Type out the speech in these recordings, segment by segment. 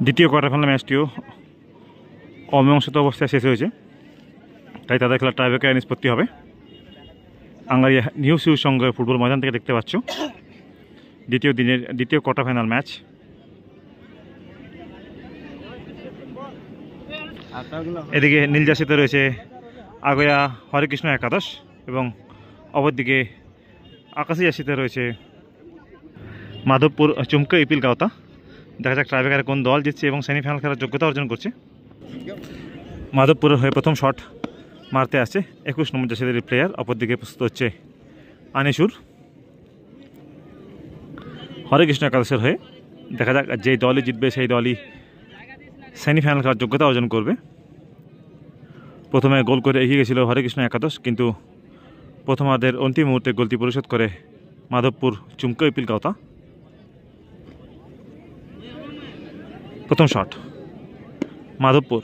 দ্বিতীয় quarter final ম্যাচটিও অমীমাংসিত অবস্থায় শেষ হয়েছে, তাই তাদের খেলা টাইব্রেকারে নিষ্পত্তি হবে। আঙ্গারিয়া নিউ সিউ সঙ্গে ফুটবল ময়দান থেকে দেখতে পাচ্ছ দ্বিতীয় দিনের দ্বিতীয় কোয়ার্টার ফাইনাল ম্যাচ। এদিকে নীল জার্সিতে রয়েছে আগয়া হরেকৃষ্ণ একাদশ এবং অপরদিকে আকাশি জার্সিতে রয়েছে মাধবপুর চুমকা ইপিল গাওতা। দেখা যাক টাইব্রেকারে কোন দল জিতছে এবং সেমিফাইনাল খেলার যোগ্যতা অর্জন করছে। মাধবপুরের হয়ে প্রথম শট মারতে আসছে 21 নম্বর জার্সির প্লেয়ার, অপরদিকে প্রস্তুত হচ্ছে আনিসুর। হরেকৃষ্ণ একাদশের হয়ে দেখা যাক যে দলই জিতবে সেই দলই সেমিফাইনাল খেলার যোগ্যতা অর্জন করবে। প্রথমে গোল করে এগিয়ে গেছিল হরেকৃষ্ণ একাদশ, কিন্তু প্রথমার্ধের অন্তিম মুহূর্তে গোলটি পরিশোধ করে মাধবপুর চুমকা ইপিল গাওতা। প্রথম শট মাধবপুর,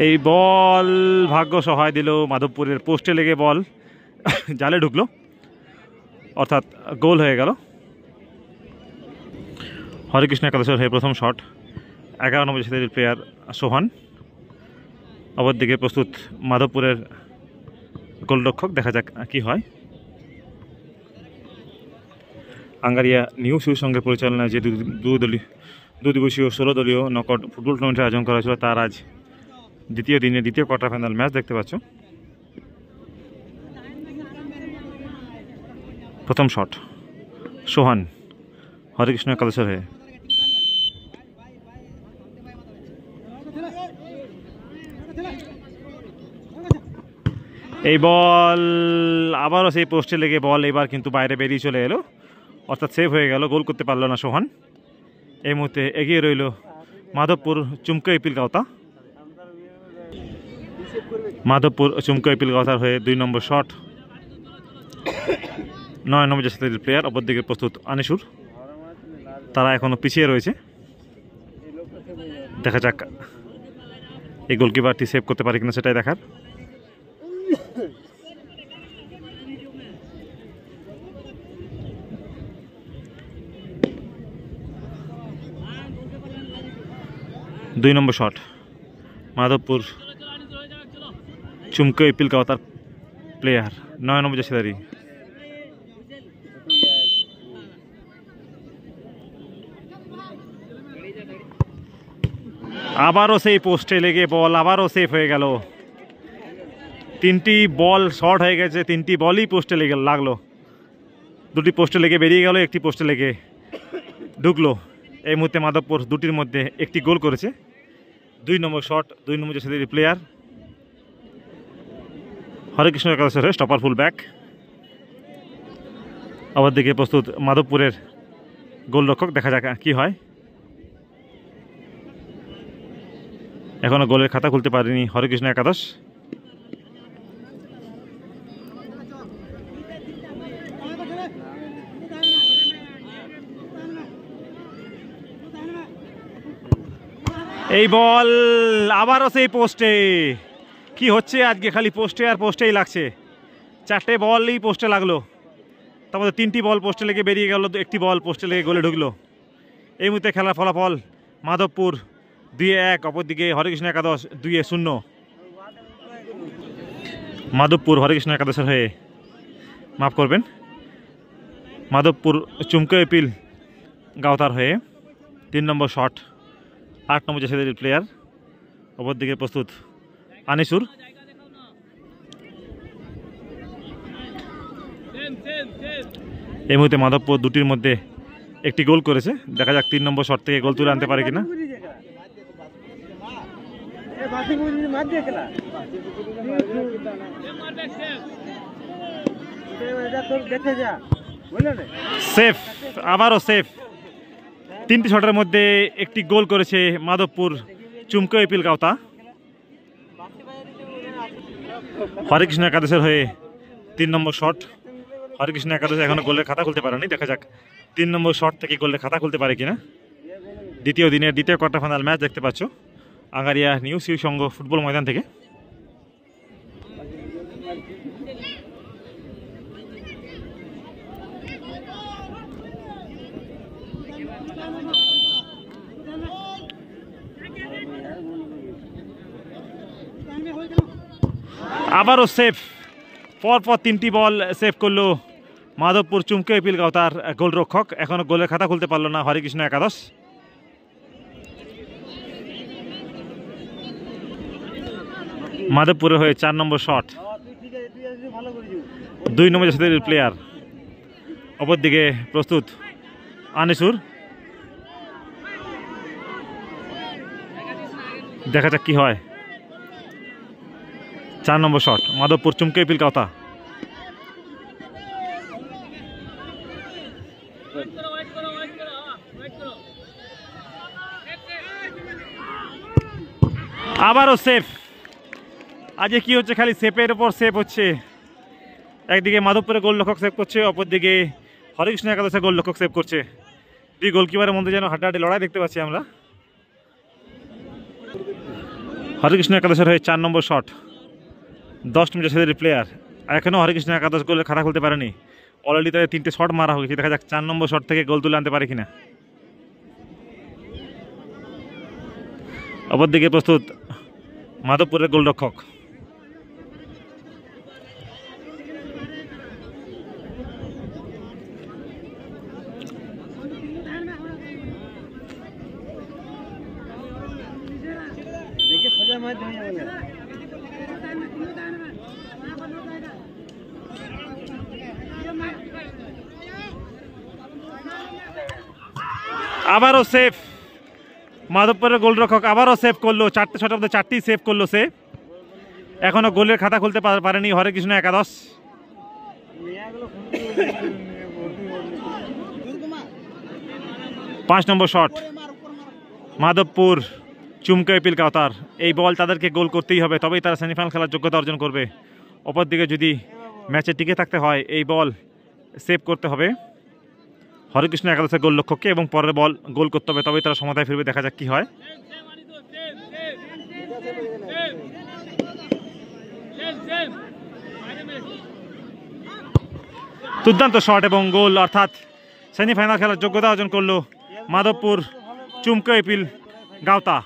এই বল ভাগ্য সহায় দিল, মাধবপুরের পোস্টে লেগে বল জালে ঢুকলো, অর্থাৎ গোল হয়ে গেল। হরেকৃষ্ণ একাদশের হয়ে প্রথম শট 11 নম্বর জার্সির প্লেয়ার সোহান, অপরদিকে প্রস্তুত মাধবপুরের গোলরক্ষক। দেখা যাক কি হয়। আঙ্গারিয়া নিউ সিউ সঙ্গে পরিচালনায় যে দু দিবসীয় 16 দলীয় নকআউট ফুটবল টুর্নামেন্টের আয়োজন করা হয়েছিল, তার আজ দ্বিতীয় দিনে দ্বিতীয় কোয়ার্টার ফাইনাল ম্যাচ দেখতে পাচ্ছ। প্রথম শট সোহান হরেকৃষ্ণ একাদশের হয়ে, এই বল আবারও সেই পোস্টে লেগে বল এবার কিন্তু বাইরে বেরিয়ে চলে এলো, অর্থাৎ সেভ হয়ে গেল, গোল করতে পারল না সোহান। এই মুহূর্তে এগিয়ে রইল মাধবপুর চুমকা ইপিল গাওতা। মাধবপুর চুমকা ইপিল গাওতার হয়ে 2 নম্বর শট 9 নম্বর জার্সির প্লেয়ার, অপরদিকে প্রস্তুত আনিসুর। তারা এখনো পিছিয়ে রয়েছে, দেখা যাক এই গোলকিপারটি সেভ করতে পারে কিনা সেটাই দেখার। দুই নম্বর শট মাধবপুর চুমকা ইপিল গাওতার প্লেয়ার 9 নম্বর জার্সিধারী। আবারও সেই পোস্টে লেগে বল আবারও সেভ হয়ে গেল। 3টি বল শর্ট হয়ে গেছে, 3টি বলই পোস্টে লেগে লাগলো। 2টি পোস্টে লেগে বেরিয়ে গেল, 1টি পোস্টে লেগে ঢুকলো। এই মুহূর্তে মাধবপুর 2টির মধ্যে 1টি গোল করেছে। 2 নম্বর শট 2 নম্বর জার্সির প্লেয়ার হরেকৃষ্ণ একাদশের হয়ে স্টপার ফুল ব্যাক, অপরদিকে প্রস্তুত মাধবপুরের গোলরক্ষক। দেখা যাক কি হয়। এখনো গোলের খাতা খুলতে পারেনি হরেকৃষ্ণ একাদশ। এই বল আবারও সেই পোস্টে। কি হচ্ছে আজকে, খালি পোস্টে আর পোস্টেই লাগছে। 4টে বলই পোস্টে লাগলো, তারপরে 3টি বল পোস্টে লেগে বেরিয়ে গেল, 1টি বল পোস্টে লেগে গোলে ঢুকলো। এই মুহূর্তে খেলার ফলাফল মাধবপুর 2-1, অপরদিকে হরেকৃষ্ণ একাদশ 2-0। মাধবপুর হরেকৃষ্ণ একাদশের হয়ে, মাফ করবেন, মাধবপুর চুমকা ইপিল গাওতার হয়ে 3 নম্বর শট 8 নম্বর জার্সির প্লেয়ার, অপরদিকে প্রস্তুত আনিসুর। এই মুহূর্তে মাধবপুর 2টির মধ্যে 1টি গোল করেছে। দেখা যাক 3 নম্বর শট থেকে গোল তুলে আনতে পারে কিনা। সেফ, আবারও সেফ। 3টি শটের মধ্যে 1টি গোল করেছে মাধবপুর চুমকা ইপিল গাওতা। হরেকৃষ্ণ একাদশের হয়ে 3 নম্বর শট। হরেকৃষ্ণ একাদশ এখনো গোলের খাতা খুলতে পারেনি, দেখা যাক 3 নম্বর শট থেকে গোলের খাতা খুলতে পারে কিনা। দ্বিতীয় দিনের দ্বিতীয় কোয়ার্টার ফাইনাল ম্যাচ দেখতে পাচ্ছ আঙ্গারিয়া নিউ শিউ সংঘ ফুটবল ময়দান থেকে। আবারও সেফ, পরপর 3টি বল সেভ করলো মাধবপুর চুমকে পিল গাঁওতার গোলরক্ষক। এখনো গোলের খাতা খুলতে পারলো না হরিকৃষ্ণ একাদশ। মাধবপুরের হয়ে 4 নম্বর শট, 2 নম্বর জার্সির প্লেয়ার। অপরদিকে প্রস্তুত আনিসুর, দেখা যাক কি হয়। 4 নম্বর শট, মাধবপুর চুমকে পিল গাঁওতা। আবারও সেফ। আজকে কি হচ্ছে, খালি সেফের উপর সেফ হচ্ছে। একদিকে মাধবপুরের গোলরক্ষক সেভ করছে, অপরদিকে হরিকৃষ্ণ একাদশের গোলরক্ষক সেভ করছে। দুই গোলকিপারের মধ্যে যেন হাড্ডাহাড্ডি লড়াই দেখতে পাচ্ছি আমরা। হরিকৃষ্ণ একাদশের হয়ে 4 নম্বর শট, 10 নম্বর জার্সির প্লেয়ার। এখনও হরিকৃষ্ণ একাদশ গোলের খাতা খুলতে পারেনি। অলরেডি তাদের 3টে শট মারা হয়েছে, দেখা যাক 4 নম্বর শট থেকে গোল তুলে আনতে পারে কিনা। অপরদিকে প্রস্তুত মাধবপুরের গোলরক্ষক। আবারও সেফ, মাধবপুরের গোলরক্ষক আবারও সেভ করলো। 4টে শটের মধ্যে 4টি সেভ করলো সে। এখনো গোলের খাতা খুলতে পারেনি হরিকৃষ্ণ একাদশ। 5 নম্বর শট, মাধবপুর চুমকে পিল গাঁওতার। এই বল তাদেরকে গোল করতেই হবে, তবেই তারা সেমিফাইনাল খেলার যোগ্যতা অর্জন করবে। অপরদিকে যদি ম্যাচে টিকে থাকতে হয় এই বল সেভ করতে হবে হরিকৃষ্ণ একাদশের গোলরক্ষককে, এবং পরের বল গোল করতে হবে, তবেই তারা সমতায় ফিরবে। দেখা যাক কি হয়। দুর্দান্ত শট এবং গোল, অর্থাৎ সেমিফাইনাল খেলার যোগ্যতা অর্জন করলো মাধবপুর চুমকে পিল গাঁওতা।